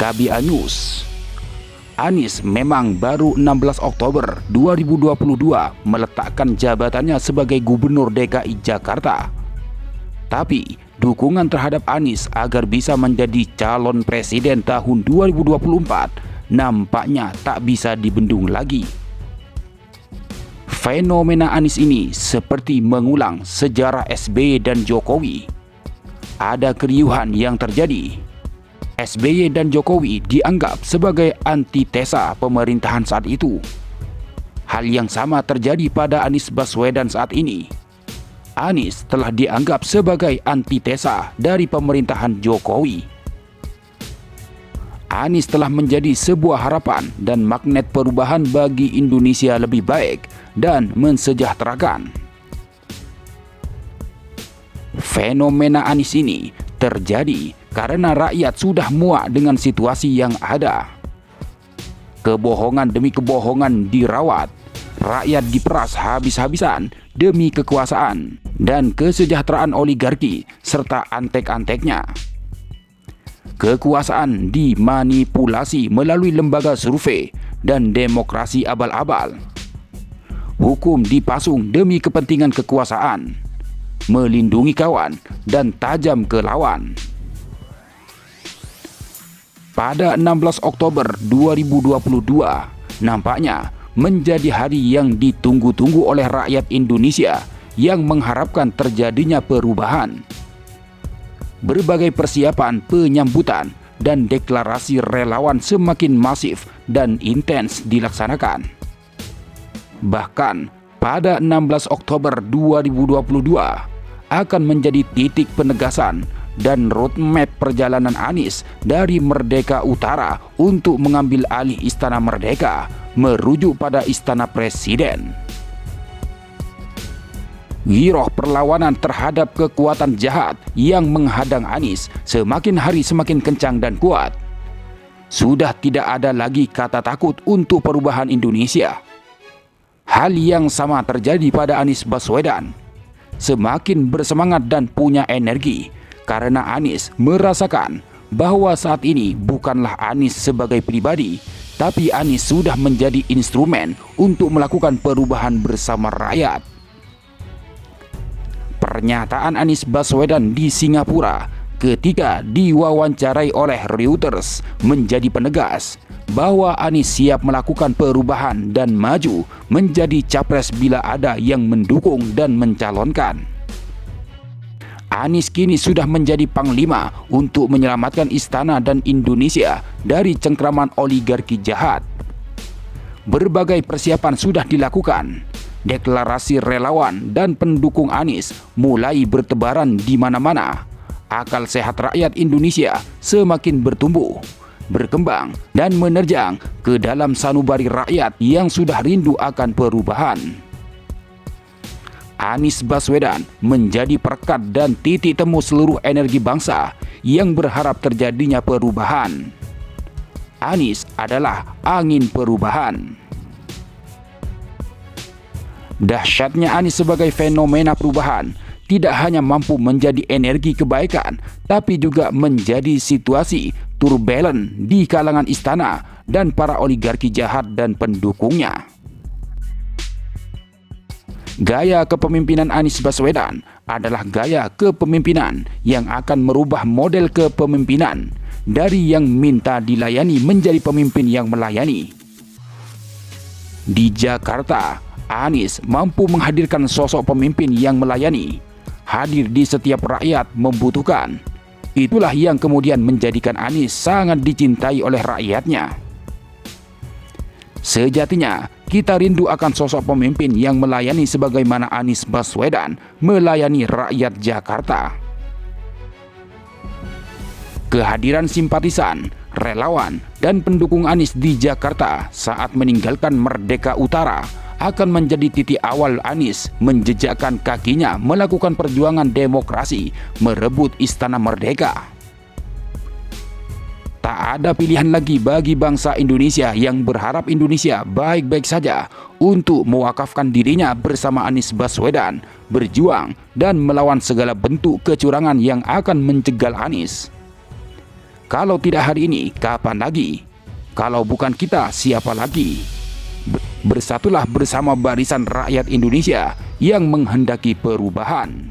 KBA News. Anies memang baru 16 Oktober 2022 meletakkan jabatannya sebagai Gubernur DKI Jakarta. Tapi dukungan terhadap Anies agar bisa menjadi calon presiden tahun 2024 nampaknya tak bisa dibendung lagi. Fenomena Anies ini seperti mengulang sejarah SBY dan Jokowi. Ada keriuhan yang terjadi. SBY dan Jokowi dianggap sebagai antitesa pemerintahan saat itu. Hal yang sama terjadi pada Anies Baswedan saat ini. Anies telah dianggap sebagai antitesa dari pemerintahan Jokowi. Anies telah menjadi sebuah harapan dan magnet perubahan bagi Indonesia lebih baik dan mensejahterakan. Fenomena Anies ini terjadi karena rakyat sudah muak dengan situasi yang ada. Kebohongan demi kebohongan dirawat, rakyat diperas habis-habisan demi kekuasaan dan kesejahteraan oligarki serta antek-anteknya. Kekuasaan dimanipulasi melalui lembaga survei dan demokrasi abal-abal. Hukum dipasung demi kepentingan kekuasaan, melindungi kawan dan tajam ke lawan. Pada 16 Oktober 2022, nampaknya menjadi hari yang ditunggu-tunggu oleh rakyat Indonesia yang mengharapkan terjadinya perubahan. Berbagai persiapan penyambutan dan deklarasi relawan semakin masif dan intens dilaksanakan. Bahkan pada 16 Oktober 2022 akan menjadi titik penegasan dan roadmap perjalanan Anies dari Merdeka Utara untuk mengambil alih Istana Merdeka merujuk pada Istana Presiden. Giroh perlawanan terhadap kekuatan jahat yang menghadang Anies semakin hari semakin kencang dan kuat. Sudah tidak ada lagi kata takut untuk perubahan Indonesia. Hal yang sama terjadi pada Anies Baswedan. Semakin bersemangat dan punya energi karena Anies merasakan bahwa saat ini bukanlah Anies sebagai pribadi, tapi Anies sudah menjadi instrumen untuk melakukan perubahan bersama rakyat. Pernyataan Anies Baswedan di Singapura ketika diwawancarai oleh Reuters menjadi penegas bahwa Anies siap melakukan perubahan dan maju menjadi capres bila ada yang mendukung dan mencalonkan. Anies kini sudah menjadi panglima untuk menyelamatkan istana dan Indonesia dari cengkraman oligarki jahat. Berbagai persiapan sudah dilakukan. Deklarasi relawan dan pendukung Anies mulai bertebaran di mana-mana. Akal sehat rakyat Indonesia semakin bertumbuh, berkembang, dan menerjang ke dalam sanubari rakyat yang sudah rindu akan perubahan. Anies Baswedan menjadi perekat dan titik temu seluruh energi bangsa yang berharap terjadinya perubahan. Anies adalah angin perubahan. Dahsyatnya Anies sebagai fenomena perubahan tidak hanya mampu menjadi energi kebaikan, tapi juga menjadi situasi turbulent di kalangan istana dan para oligarki jahat dan pendukungnya. Gaya kepemimpinan Anies Baswedan adalah gaya kepemimpinan yang akan merubah model kepemimpinan dari yang minta dilayani menjadi pemimpin yang melayani. Di Jakarta, Anies mampu menghadirkan sosok pemimpin yang melayani, hadir di setiap rakyat membutuhkan. Itulah yang kemudian menjadikan Anies sangat dicintai oleh rakyatnya. Sejatinya, kita rindu akan sosok pemimpin yang melayani sebagaimana Anies Baswedan melayani rakyat Jakarta. Kehadiran simpatisan, relawan, dan pendukung Anies di Jakarta saat meninggalkan Merdeka Utara akan menjadi titik awal Anies menjejakkan kakinya melakukan perjuangan demokrasi merebut Istana Merdeka. Tak ada pilihan lagi bagi bangsa Indonesia yang berharap Indonesia baik-baik saja untuk mewakafkan dirinya bersama Anies Baswedan, berjuang dan melawan segala bentuk kecurangan yang akan mencegal Anies. Kalau tidak hari ini, kapan lagi? Kalau bukan kita, siapa lagi? Bersatulah bersama barisan rakyat Indonesia yang menghendaki perubahan.